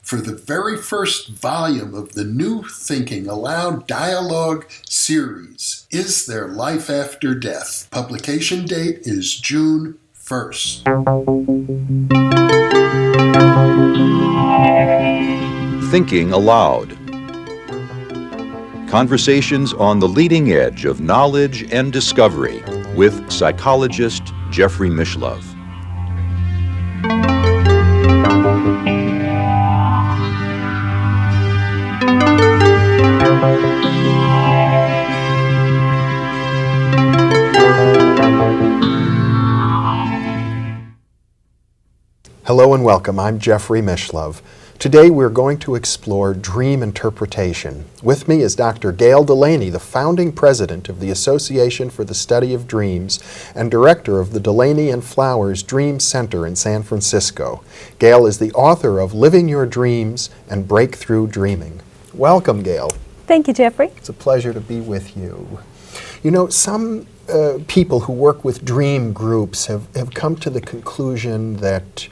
for the very first volume of the new Thinking Aloud Dialogue series, Is There Life After Death? Publication date is June 1st. Thinking Aloud. Conversations on the leading edge of knowledge and discovery with psychologist Jeffrey Mishlove. Hello and welcome. I'm Jeffrey Mishlove. Today we're going to explore dream interpretation. With me is Dr. Gayle Delaney, the founding president of the Association for the Study of Dreams and director of the Delaney and Flowers Dream Center in San Francisco. Gayle is the author of Living Your Dreams and Breakthrough Dreaming. Welcome, Gayle. Thank you, Jeffrey. It's a pleasure to be with you. You know, some people who work with dream groups have come to the conclusion that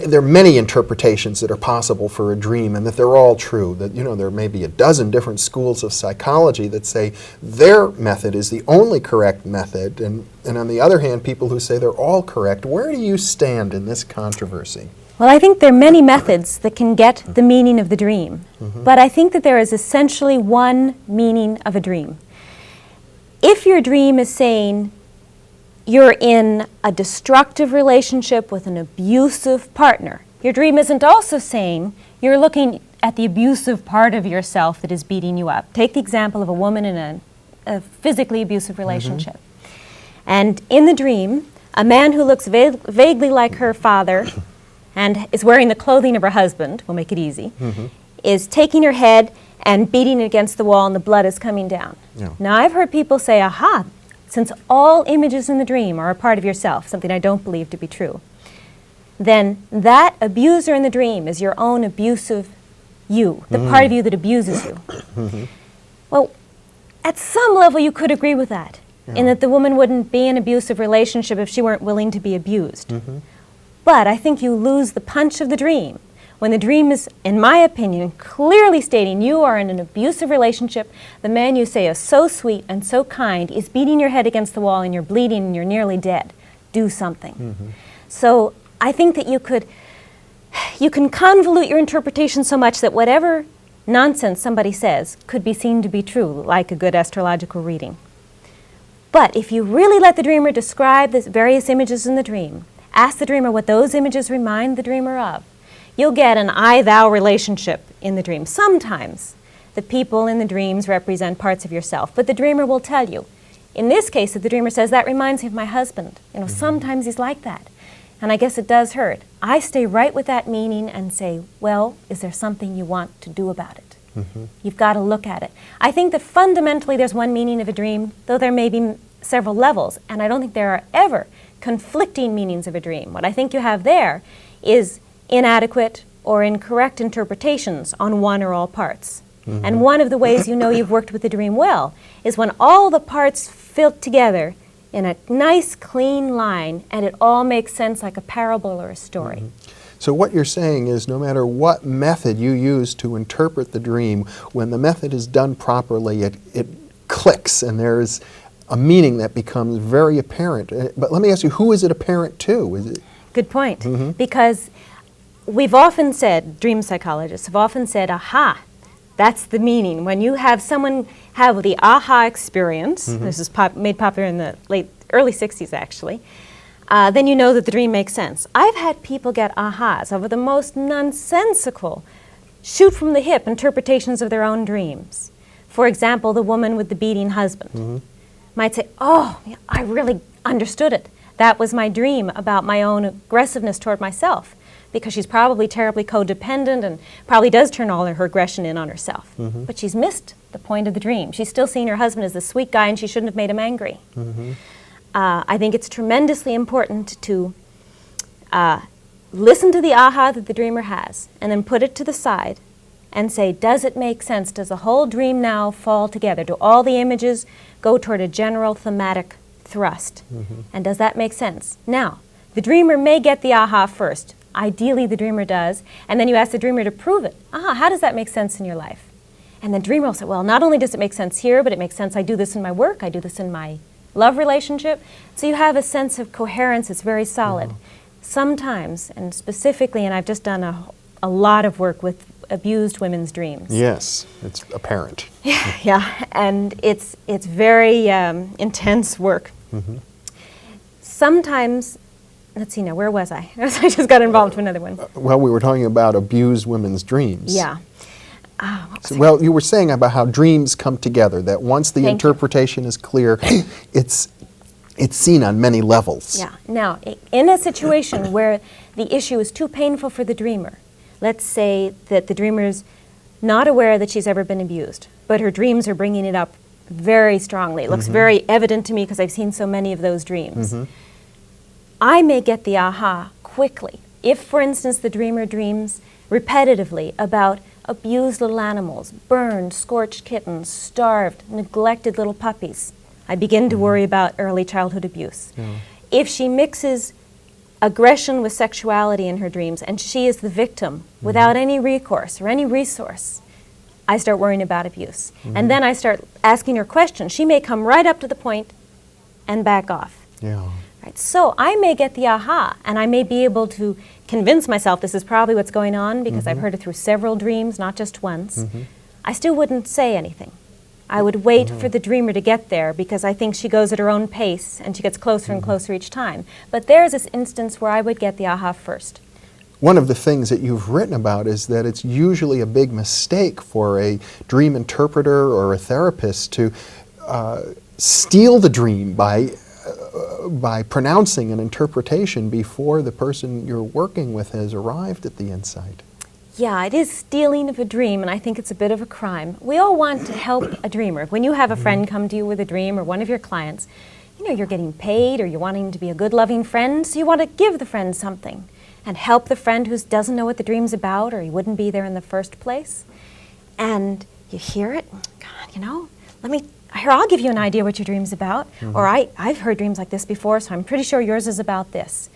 there are many interpretations that are possible for a dream and that they're all true. That, you know, there may be a dozen different schools of psychology that say their method is the only correct method, and on the other hand, people who say they're all correct. Where do you stand in this controversy? Well, I think there are many methods that can get the meaning of the dream, but I think that there is essentially one meaning of a dream. If your dream is saying you're in a destructive relationship with an abusive partner, your dream isn't also saying you're looking at the abusive part of yourself that is beating you up. Take the example of a woman in a physically abusive relationship. And in the dream, a man who looks vaguely like her father and is wearing the clothing of her husband, we'll make it easy, is taking her head and beating it against the wall and the blood is coming down. Yeah. Now I've heard people say, aha, since all images in the dream are a part of yourself, something I don't believe to be true, then that abuser in the dream is your own abusive you, the part of you that abuses you. Well, at some level you could agree with that, in that the woman wouldn't be in an abusive relationship if she weren't willing to be abused. But I think you lose the punch of the dream when the dream is, in my opinion, clearly stating you are in an abusive relationship. The man you say is so sweet and so kind is beating your head against the wall and you're bleeding and you're nearly dead. Do something. So I think that you can convolute your interpretation so much that whatever nonsense somebody says could be seen to be true, like a good astrological reading. But if you really let the dreamer describe the various images in the dream, ask the dreamer what those images remind the dreamer of, you'll get an I-thou relationship in the dream. Sometimes the people in the dreams represent parts of yourself, but the dreamer will tell you. In this case, if the dreamer says, that reminds me of my husband, you know, sometimes he's like that. And I guess it does hurt. I stay right with that meaning and say, well, is there something you want to do about it? You've got to look at it. I think that fundamentally there's one meaning of a dream, though there may be several levels, and I don't think there are ever conflicting meanings of a dream. What I think you have there is inadequate or incorrect interpretations on one or all parts. And one of the ways you know you've worked with the dream well is when all the parts fit together in a nice, clean line and it all makes sense like a parable or a story. So what you're saying is no matter what method you use to interpret the dream, when the method is done properly, it clicks and there's a meaning that becomes very apparent. But let me ask you, who is it apparent to? Is it? Good point. Because we've often said, dream psychologists have often said, aha, that's the meaning. When you have someone have the aha experience, this is made popular in the early 60s actually, then you know that the dream makes sense. I've had people get ahas over the most nonsensical, shoot from the hip interpretations of their own dreams. For example, the woman with the beating husband might say, oh, I really understood it. That was my dream about my own aggressiveness toward myself, because she's probably terribly codependent and probably does turn all her aggression in on herself. But she's missed the point of the dream. She's still seeing her husband as the sweet guy and she shouldn't have made him angry. I think it's tremendously important to listen to the aha that the dreamer has and then put it to the side and say, does it make sense? Does the whole dream now fall together? Do all the images go toward a general thematic thrust? And does that make sense? Now, the dreamer may get the aha first. Ideally, the dreamer does. And then you ask the dreamer to prove it. How does that make sense in your life? And the dreamer will say, well, not only does it make sense here, but it makes sense. I do this in my work. I do this in my love relationship. So you have a sense of coherence. It's very solid. Sometimes, and specifically, and I've just done a lot of work with abused women's dreams. Yes, it's apparent. Yeah, and it's very intense work. Sometimes, let's see now, where was I? I just got involved with another one. Well, we were talking about abused women's dreams. Yeah. Well, you were saying about how dreams come together, that once the interpretation is clear, it's seen on many levels. Yeah. Now, in a situation where the issue is too painful for the dreamer, let's say that the dreamer's not aware that she's ever been abused, but her dreams are bringing it up very strongly. It looks very evident to me because I've seen so many of those dreams. I may get the aha quickly. If, for instance, the dreamer dreams repetitively about abused little animals, burned, scorched kittens, starved, neglected little puppies, I begin to worry about early childhood abuse. If she mixes aggression with sexuality in her dreams and she is the victim without any recourse or any resource, I start worrying about abuse. And then I start asking her questions. She may come right up to the point and back off. Right. So I may get the aha, and I may be able to convince myself this is probably what's going on because I've heard it through several dreams, not just once. I still wouldn't say anything. I would wait for the dreamer to get there because I think she goes at her own pace and she gets closer and closer each time. But there's this instance where I would get the aha first. One of the things that you've written about is that it's usually a big mistake for a dream interpreter or a therapist to steal the dream by pronouncing an interpretation before the person you're working with has arrived at the insight. Yeah, it is stealing of a dream, and I think it's a bit of a crime. We all want to help a dreamer. When you have a friend come to you with a dream, or one of your clients, you know, you're getting paid, or you're wanting to be a good, loving friend, so you want to give the friend something and help the friend who doesn't know what the dream's about, or he wouldn't be there in the first place. And you hear it, God, you know, here, I'll give you an idea what your dream's about. Or I've heard dreams like this before, so I'm pretty sure yours is about this.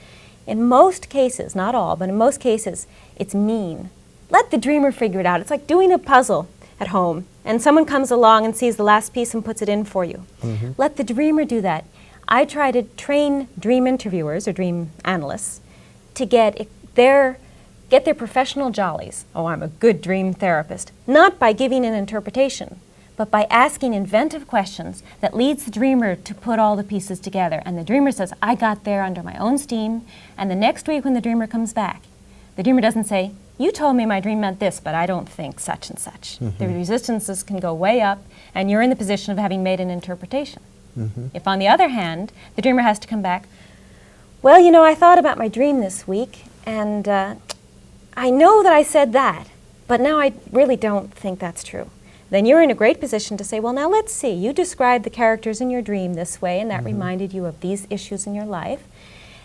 In most cases, not all, but in most cases, it's mean. Let the dreamer figure it out. It's like doing a puzzle at home, and someone comes along and sees the last piece and puts it in for you. Let the dreamer do that. I try to train dream interviewers or dream analysts to get their professional jollies. Oh, I'm a good dream therapist. Not by giving an interpretation, but by asking inventive questions that leads the dreamer to put all the pieces together. And the dreamer says, I got there under my own steam. And the next week when the dreamer comes back, the dreamer doesn't say, you told me my dream meant this, but I don't think such and such. The resistances can go way up, and you're in the position of having made an interpretation. If, on the other hand, the dreamer has to come back, well, you know, I thought about my dream this week, and I know that I said that, but now I really don't think that's true. Then you're in a great position to say, well, now let's see. You described the characters in your dream this way, and that reminded you of these issues in your life.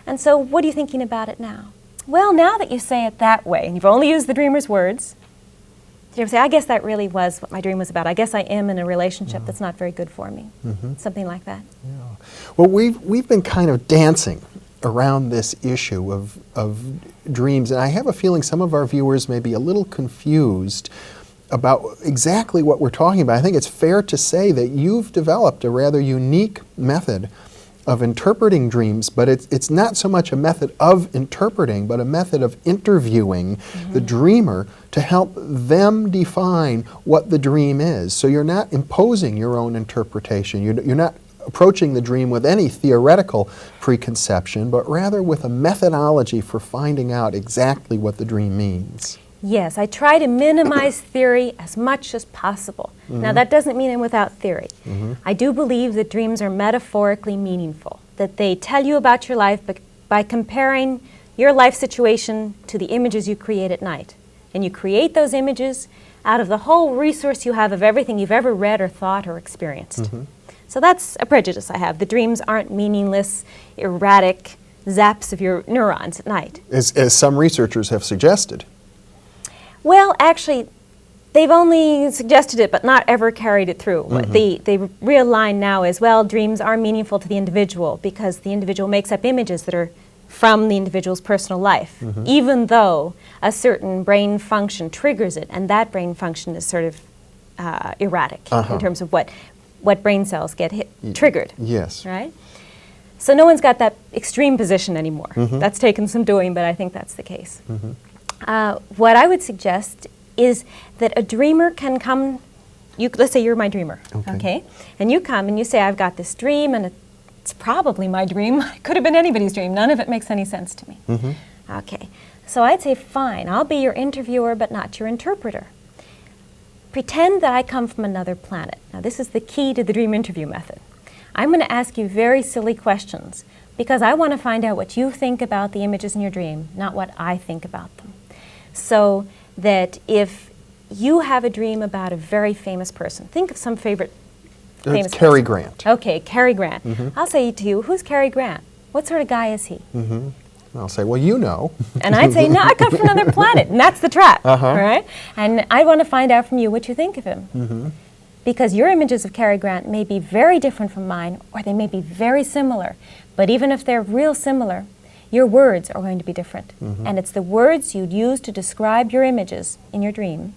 And so what are you thinking about it now? Well, now that you say it that way, and you've only used the dreamer's words, you say, I guess that really was what my dream was about. I guess I am in a relationship that's not very good for me. Something like that. Well, we've been kind of dancing around this issue of dreams, and I have a feeling some of our viewers may be a little confused about exactly what we're talking about. I think it's fair to say that you've developed a rather unique method of interpreting dreams, but it's not so much a method of interpreting, but a method of interviewing the dreamer to help them define what the dream is. So you're not imposing your own interpretation. You're not approaching the dream with any theoretical preconception, but rather with a methodology for finding out exactly what the dream means. Yes, I try to minimize theory as much as possible. Now, that doesn't mean I'm without theory. I do believe that dreams are metaphorically meaningful, that they tell you about your life by comparing your life situation to the images you create at night. And you create those images out of the whole resource you have of everything you've ever read or thought or experienced. So that's a prejudice I have. The dreams aren't meaningless, erratic zaps of your neurons at night. As some researchers have suggested. Well, actually, they've only suggested it, but not ever carried it through. The real line now is, well, dreams are meaningful to the individual because the individual makes up images that are from the individual's personal life, even though a certain brain function triggers it, and that brain function is sort of erratic in terms of what brain cells get triggered. Yes. Right? So no one's got that extreme position anymore. That's taken some doing, but I think that's the case. What I would suggest is that a dreamer can come, let's say you're my dreamer, okay? And you come and you say, I've got this dream, and it's probably my dream. It could have been anybody's dream. None of it makes any sense to me. Okay, so I'd say, fine, I'll be your interviewer, but not your interpreter. Pretend that I come from another planet. Now, this is the key to the dream interview method. I'm going to ask you very silly questions because I want to find out what you think about the images in your dream, not what I think about them. So that if you have a dream about a very famous person, think of some favorite famous Cary person. Grant. Okay, Cary Grant. I'll say to you, who's Cary Grant? What sort of guy is he? I'll say, well, you know. And I'd say, no, I come from another planet, and that's the trap, all right? And I want to find out from you what you think of him. Because your images of Cary Grant may be very different from mine, or they may be very similar. But even if they're real similar, your words are going to be different. And it's the words you'd use to describe your images in your dream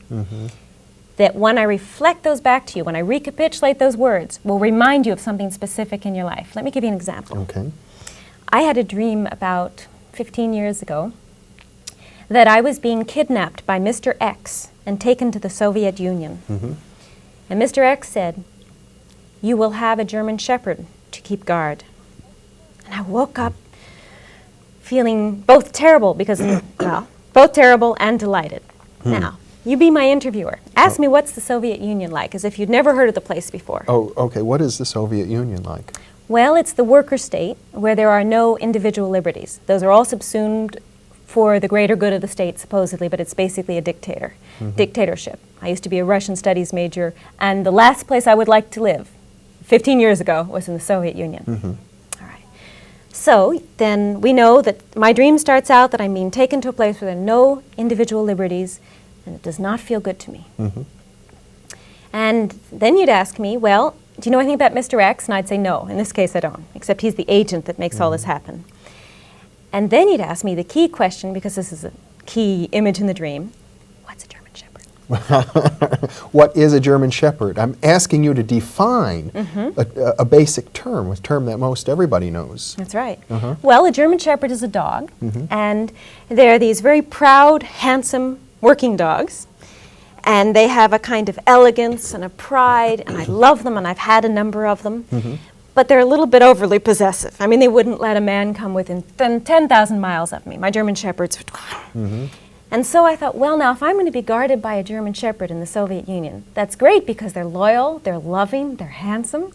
that when I reflect those back to you, when I recapitulate those words, will remind you of something specific in your life. Let me give you an example. Okay. I had a dream about 15 years ago that I was being kidnapped by Mr. X and taken to the Soviet Union. And Mr. X said, you will have a German Shepherd to keep guard. And I woke up feeling both terrible because, well, both terrible and delighted. Now, you be my interviewer. Ask me what's the Soviet Union like, as if you'd never heard of the place before. Oh, okay. What is the Soviet Union like? Well, it's the worker state where there are no individual liberties. Those are all subsumed for the greater good of the state, supposedly, but it's basically a dictatorship. I used to be a Russian studies major, and the last place I would like to live 15 years ago was in the Soviet Union. All right. So then we know that my dream starts out that I'm being taken to a place where there are no individual liberties, and it does not feel good to me. And then you'd ask me, well, do you know anything about Mr. X? And I'd say, no, in this case I don't, except he's the agent that makes all this happen. And then you'd ask me the key question, because this is a key image in the dream, what's a German Shepherd? What is a German Shepherd? I'm asking you to define a basic term, a term that most everybody knows. That's right. Well, a German Shepherd is a dog, and they're these very proud, handsome working dogs. And they have a kind of elegance and a pride, and I love them, and I've had a number of them. But they're a little bit overly possessive. I mean, they wouldn't let a man come within 10,000 miles of me. My German Shepherds. And so I thought, well, now, if I'm going to be guarded by a German Shepherd in the Soviet Union, that's great because they're loyal, they're loving, they're handsome.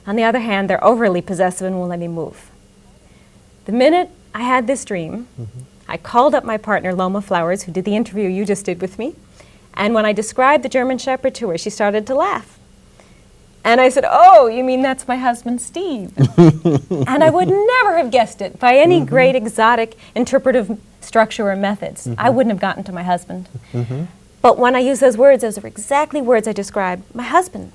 On the other hand, they're overly possessive and won't let me move. The minute I had this dream, I called up my partner, Loma Flowers, who did the interview you just did with me. And when I described the German Shepherd to her, she started to laugh. And I said, oh, you mean that's my husband, Steve? And I would never have guessed it by any great exotic interpretive structure or methods. I wouldn't have gotten to my husband. But when I used those words, those are exactly words I described my husband.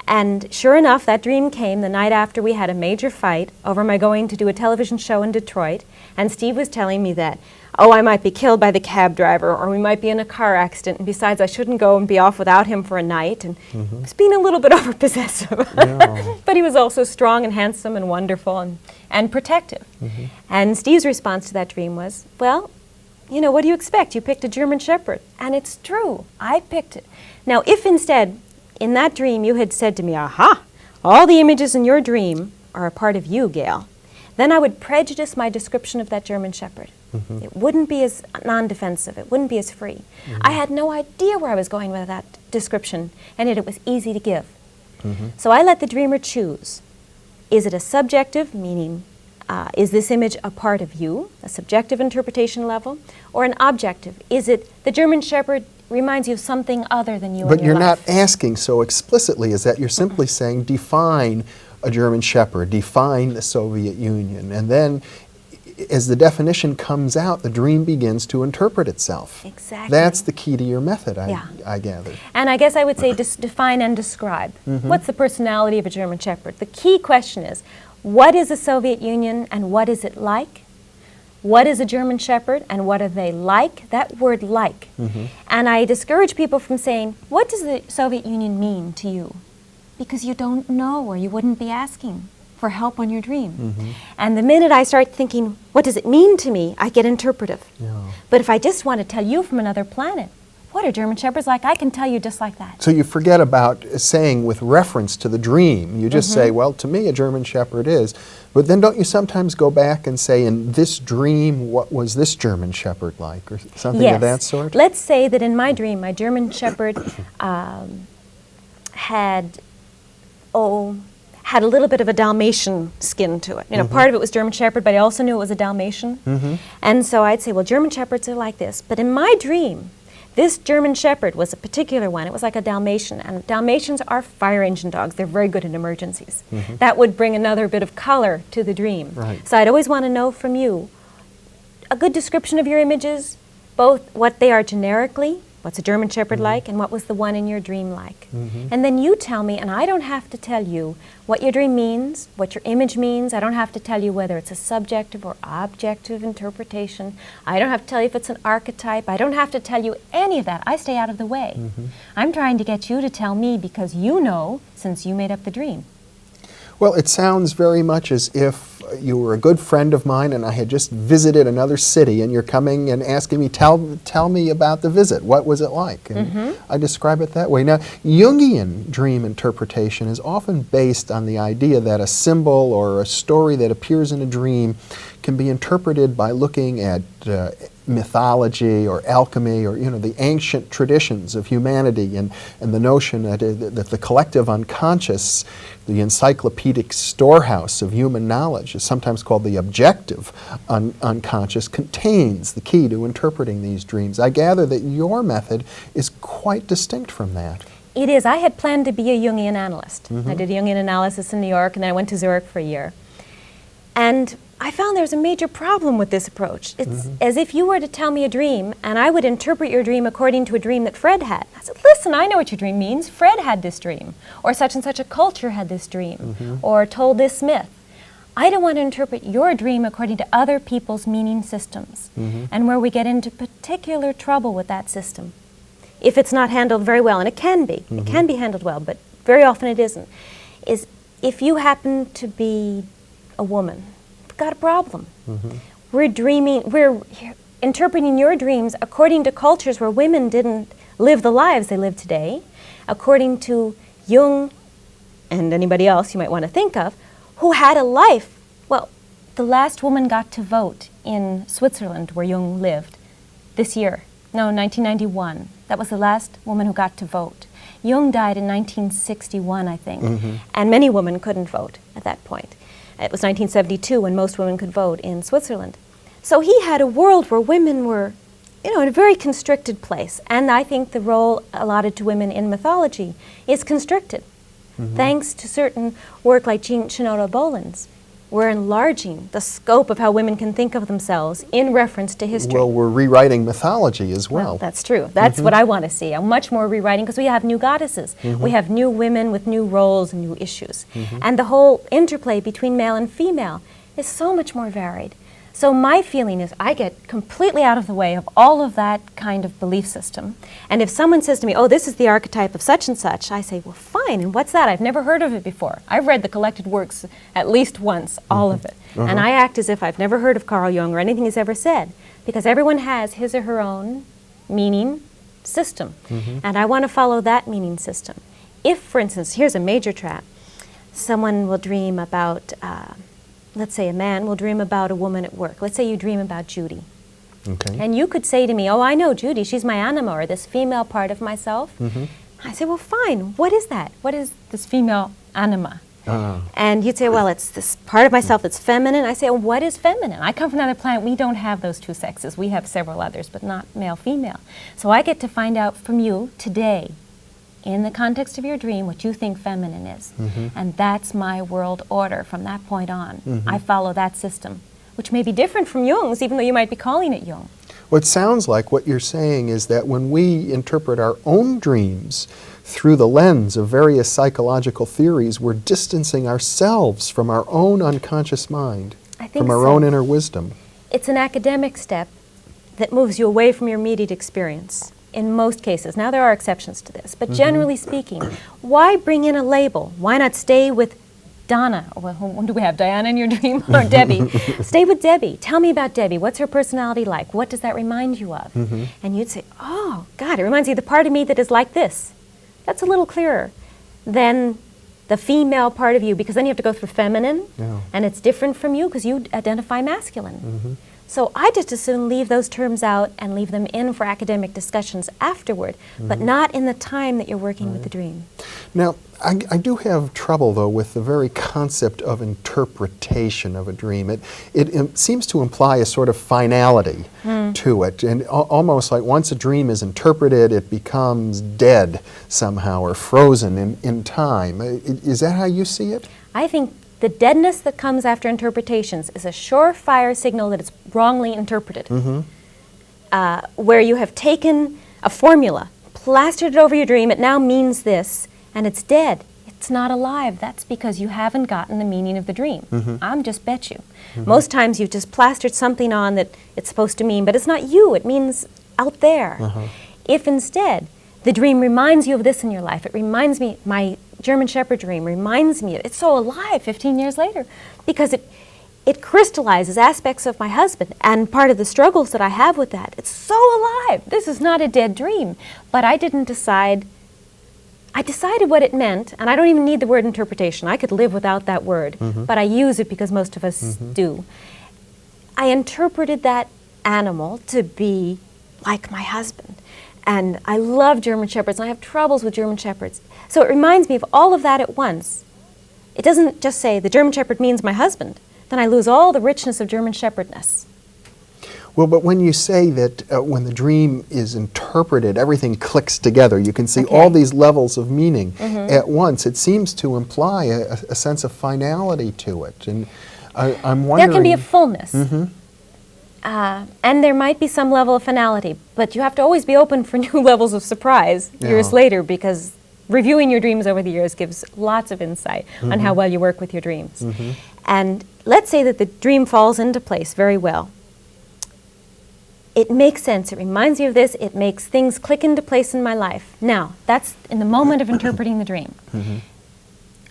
And sure enough, that dream came the night after we had a major fight over my going to do a television show in Detroit. And Steve was telling me that, oh, I might be killed by the cab driver, or we might be in a car accident, and besides, I shouldn't go and be off without him for a night. And he was being a little bit overpossessive. But he was also strong and handsome and wonderful and protective. And Steve's response to that dream was, well, you know, what do you expect? You picked a German Shepherd. And it's true. I picked it. Now, if instead, in that dream, you had said to me, aha, all the images in your dream are a part of you, Gayle, then I would prejudice my description of that German Shepherd. It wouldn't be as non-defensive. It wouldn't be as free. I had no idea where I was going with that description, and yet it was easy to give. So I let the dreamer choose. Is it a subjective, meaning is this image a part of you, a subjective interpretation level, or an objective? Is it the German Shepherd reminds you of something other than you in your life? But you're not asking so explicitly, is that you're simply saying define a German Shepherd, define the Soviet Union, and then as the definition comes out, the dream begins to interpret itself. Exactly. That's the key to your method, I gather. And I guess I would say define and describe. What's the personality of a German Shepherd? The key question is, what is the Soviet Union and what is it like? what is a German Shepherd and what are they like? That word like. And I discourage people from saying, what does the Soviet Union mean to you? Because you don't know, or you wouldn't be asking for help on your dream. And the minute I start thinking, what does it mean to me, I get interpretive. But if I just want to tell you from another planet, what are German Shepherds like? I can tell you just like that. So you forget about saying with reference to the dream. You just say, well, to me a German Shepherd is. But then don't you sometimes go back and say, in this dream, what was this German Shepherd like? Or something of that sort? Let's say that in my dream, my German Shepherd had a little bit of a Dalmatian skin to it. You know, part of it was German Shepherd, but I also knew it was a Dalmatian. And so I'd say, well, German Shepherds are like this. But in my dream, this German Shepherd was a particular one. It was like a Dalmatian. And Dalmatians are fire engine dogs. They're very good in emergencies. That would bring another bit of color to the dream. Right. So I'd always want to know from you a good description of your images, both what they are generically, what's a German Shepherd like, and what was the one in your dream like. And then you tell me, and I don't have to tell you what your dream means, what your image means. I don't have to tell you whether it's a subjective or objective interpretation. I don't have to tell you if it's an archetype. I don't have to tell you any of that. I stay out of the way. I'm trying to get you to tell me because you know, since you made up the dream. Well, it sounds very much as if you were a good friend of mine and I had just visited another city and you're coming and asking me, tell me about the visit. What was it like? And I describe it that way. Now, Jungian dream interpretation is often based on the idea that a symbol or a story that appears in a dream can be interpreted by looking at mythology or alchemy or the ancient traditions of humanity and the notion that the collective unconscious, the encyclopedic storehouse of human knowledge, is sometimes called the objective unconscious, contains the key to interpreting these dreams. I gather that your method is quite distinct from that. It is. I had planned to be a Jungian analyst. I did a Jungian analysis in New York, and then I went to Zurich for a year. And I found there's a major problem with this approach. It's as if you were to tell me a dream, and I would interpret your dream according to a dream that Fred had. I said, listen, I know what your dream means. Fred had this dream, or such and such a culture had this dream, or told this myth. I don't want to interpret your dream according to other people's meaning systems, and where we get into particular trouble with that system, if it's not handled very well, and it can be. It can be handled well, but very often it isn't, is if you happen to be a woman, we've got a problem. We're interpreting your dreams according to cultures where women didn't live the lives they live today, according to Jung and anybody else you might want to think of, who had a life. Well, the last woman got to vote in Switzerland where Jung lived this year. No, 1991. That was the last woman who got to vote. Jung died in 1961, I think, and many women couldn't vote at that point. It was 1972 when most women could vote in Switzerland. So he had a world where women were, in a very constricted place. And I think the role allotted to women in mythology is constricted. Thanks to certain work like Jean Shinoda Boland's, we're enlarging the scope of how women can think of themselves in reference to history. Well, we're rewriting mythology as well. That's true. That's what I want to see. A much more rewriting, because we have new goddesses. We have new women with new roles and new issues. And the whole interplay between male and female is so much more varied. So my feeling is I get completely out of the way of all of that kind of belief system. And if someone says to me, oh, this is the archetype of such and such, I say, well, fine, and what's that? I've never heard of it before. I've read the collected works at least once, all of it. And I act as if I've never heard of Carl Jung or anything he's ever said, because everyone has his or her own meaning system. And I want to follow that meaning system. If, for instance, here's a major trap, someone will dream about let's say a man will dream about a woman at work. Let's say you dream about Judy. Okay. And you could say to me, oh, I know Judy, she's my anima, or this female part of myself. I say, well, fine, what is that? What is this female anima? And you'd say, well, it's this part of myself that's feminine. I say, well, what is feminine? I come from another planet. We don't have those two sexes. We have several others, but not male, female. So I get to find out from you today, in the context of your dream, what you think feminine is. And that's my world order from that point on. I follow that system, which may be different from Jung's, even though you might be calling it Jung. Well, it sounds like what you're saying is that when we interpret our own dreams through the lens of various psychological theories, we're distancing ourselves from our own unconscious mind, I think from our so. own inner wisdom. it's an academic step that moves you away from your immediate experience in most cases. Now, there are exceptions to this, but generally speaking, why bring in a label? Why not stay with Donna? Or who do we have, Diana in your dream? Or Debbie? Stay with Debbie. Tell me about Debbie. What's her personality like? What does that remind you of? And you'd say, oh, God, it reminds me of the part of me that is like this. That's a little clearer than the female part of you, because then you have to go through feminine, and it's different from you because you identify masculine. So I just as soon leave those terms out and leave them in for academic discussions afterward, but not in the time that you're working with the dream. Now, I do have trouble, though, with the very concept of interpretation of a dream. It seems to imply a sort of finality to it, and almost like once a dream is interpreted, it becomes dead somehow or frozen in time. Is that how you see it? I think the deadness that comes after interpretations is a surefire signal that it's wrongly interpreted. Where you have taken a formula, plastered it over your dream, it now means this, and it's dead. It's not alive. That's because you haven't gotten the meaning of the dream. I'm just bet you. Most times you've just plastered something on that it's supposed to mean, but it's not you. It means out there. If instead the dream reminds you of this in your life, it reminds me, my German Shepherd dream reminds me, it's so alive 15 years later, because it crystallizes aspects of my husband, and part of the struggles that I have with that. It's so alive. This is not a dead dream. But I didn't decide. I decided what it meant, and I don't even need the word interpretation. I could live without that word, but I use it because most of us do. I interpreted that animal to be like my husband. And I love German Shepherds, and I have troubles with German Shepherds. So it reminds me of all of that at once. It doesn't just say the German Shepherd means my husband. Then I lose all the richness of German Shepherdness. Well, but when you say that when the dream is interpreted, everything clicks together, you can see all these levels of meaning at once, it seems to imply a sense of finality to it. And I'm wondering... There can be a fullness. And there might be some level of finality, but you have to always be open for new levels of surprise years later, because reviewing your dreams over the years gives lots of insight on how well you work with your dreams. And let's say that the dream falls into place very well. It makes sense. It reminds me of this. It makes things click into place in my life. Now, that's in the moment of interpreting the dream.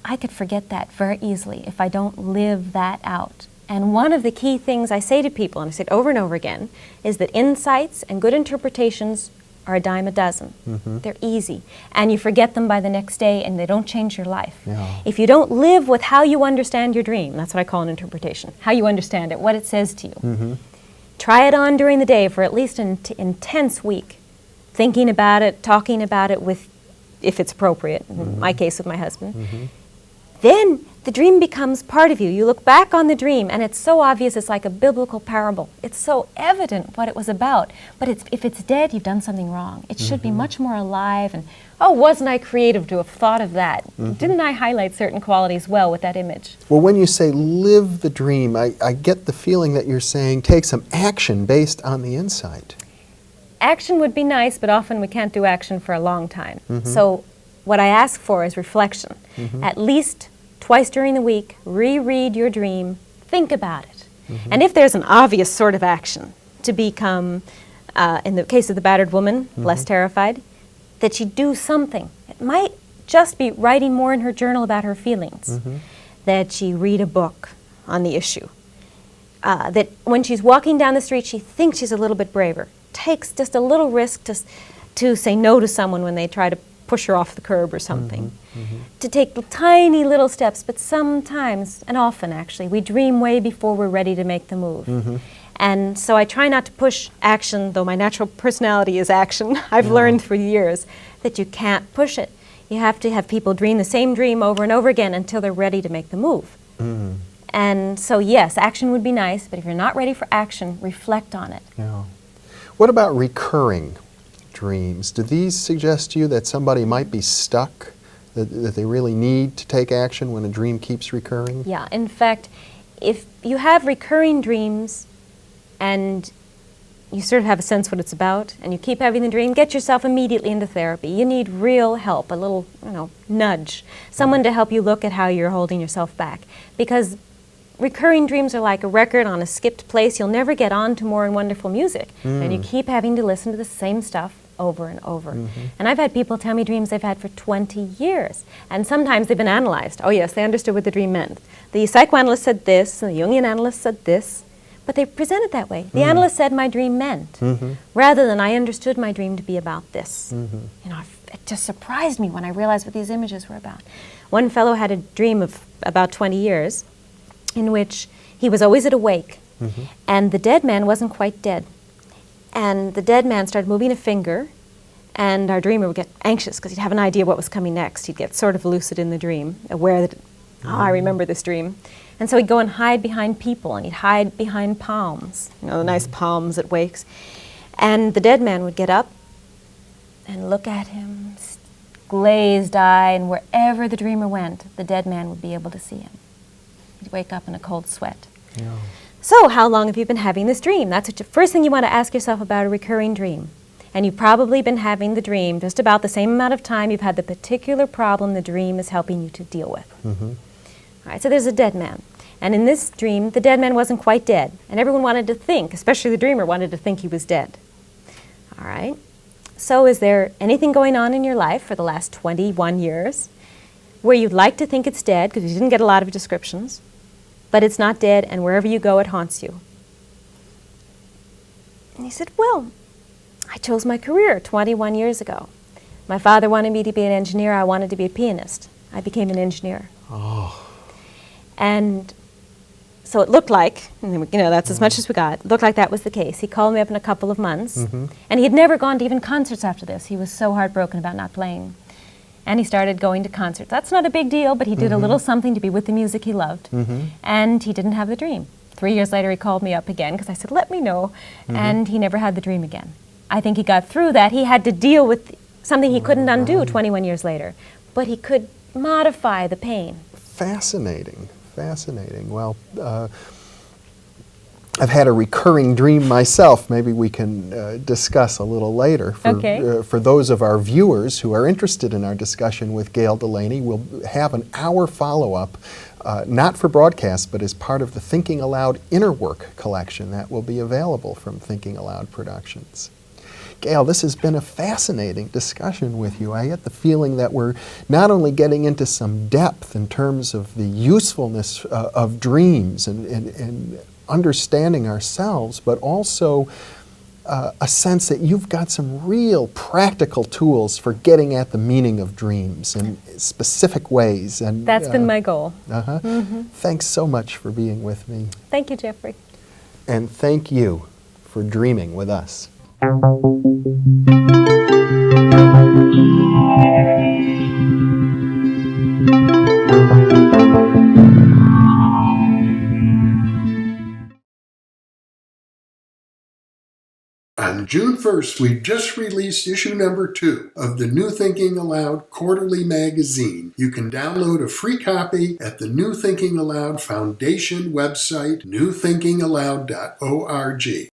I could forget that very easily if I don't live that out. And one of the key things I say to people, and I say it over and over again, is that insights and good interpretations are a dime a dozen. They're easy. And you forget them by the next day, and they don't change your life. If you don't live with how you understand your dream, that's what I call an interpretation, how you understand it, what it says to you. Try it on during the day for at least an intense week, thinking about it, talking about it with, if it's appropriate, in my case with my husband. Then the dream becomes part of you. You look back on the dream, and it's so obvious, it's like a biblical parable. It's so evident what it was about. But if it's dead, you've done something wrong. It should be much more alive, and, oh, wasn't I creative to have thought of that? Didn't I highlight certain qualities well with that image? Well, when you say live the dream, I get the feeling that you're saying take some action based on the insight. Action would be nice, but often we can't do action for a long time. So what I ask for is reflection. At least twice during the week, reread your dream, think about it. And if there's an obvious sort of action to become, in the case of the battered woman, less terrified, that she do something. It might just be writing more in her journal about her feelings, that she read a book on the issue, that when she's walking down the street, she thinks she's a little bit braver, takes just a little risk to say no to someone when they try to push her off the curb or something. To take tiny little steps, but sometimes, and often actually, we dream way before we're ready to make the move. And so I try not to push action, though my natural personality is action. I've learned through years that you can't push it. You have to have people dream the same dream over and over again until they're ready to make the move. And so yes, action would be nice, but if you're not ready for action, reflect on it. What about recurring dreams? Do these suggest to you that somebody might be stuck, that they really need to take action when a dream keeps recurring? Yeah, in fact, if you have recurring dreams and you sort of have a sense what it's about and you keep having the dream, get yourself immediately into therapy. You need real help, a little, nudge, someone to help you look at how you're holding yourself back. Because recurring dreams are like a record on a skipped place. You'll never get on to more and wonderful music. And you keep having to listen to the same stuff over and over. And I've had people tell me dreams they've had for 20 years. And sometimes they've been analyzed. Oh yes, they understood what the dream meant. The psychoanalyst said this, and the Jungian analyst said this. But they present it that way. The analyst said my dream meant, rather than I understood my dream to be about this. You know, it just surprised me when I realized what these images were about. One fellow had a dream of about 20 years in which he was always at a wake, and the dead man wasn't quite dead. And the dead man started moving a finger, and our dreamer would get anxious because he'd have an idea what was coming next. He'd get sort of lucid in the dream, aware that, I remember this dream. And so he'd go and hide behind people, and he'd hide behind palms, you know, the nice palms at wakes. And the dead man would get up and look at him, glazed eye, and wherever the dreamer went, the dead man would be able to see him. He'd wake up in a cold sweat. Yeah. So how long have you been having this dream? That's the first thing you want to ask yourself about a recurring dream. And you've probably been having the dream just about the same amount of time you've had the particular problem the dream is helping you to deal with. All right, so there's a dead man. And in this dream, the dead man wasn't quite dead. And everyone wanted to think, especially the dreamer, wanted to think he was dead. All right. So is there anything going on in your life for the last 21 years where you'd like to think it's dead, because you didn't get a lot of descriptions, but it's not dead, and wherever you go, it haunts you? And he said, well, I chose my career 21 years ago. My father wanted me to be an engineer. I wanted to be a pianist. I became an engineer. And so it looked like, you know, that's as much as we got. It looked like that was the case. He called me up in a couple of months, and he had never gone to even concerts after this. He was so heartbroken about not playing. And he started going to concerts. That's not a big deal, but he did a little something to be with the music he loved. And he didn't have the dream. 3 years later, he called me up again, because I said, let me know. And he never had the dream again. I think he got through that. He had to deal with something he couldn't undo 21 years later. But he could modify the pain. Fascinating, fascinating. Well, I've had a recurring dream myself. Maybe we can discuss a little later. For those of our viewers who are interested in our discussion with Gayle Delaney, we'll have an hour follow-up, not for broadcast, but as part of the Thinking Aloud Inner Work collection that will be available from Thinking Aloud Productions. Gayle, this has been a fascinating discussion with you. I get the feeling that we're not only getting into some depth in terms of the usefulness of dreams and understanding ourselves, but also a sense that you've got some real practical tools for getting at the meaning of dreams in specific ways. And that's been my goal. Thanks so much for being with me. Thank you, Jeffrey. And thank you for dreaming with us. On June 1st, we just released issue number 2 of the New Thinking Aloud Quarterly Magazine. You can download a free copy at the New Thinking Aloud Foundation website, newthinkingaloud.org.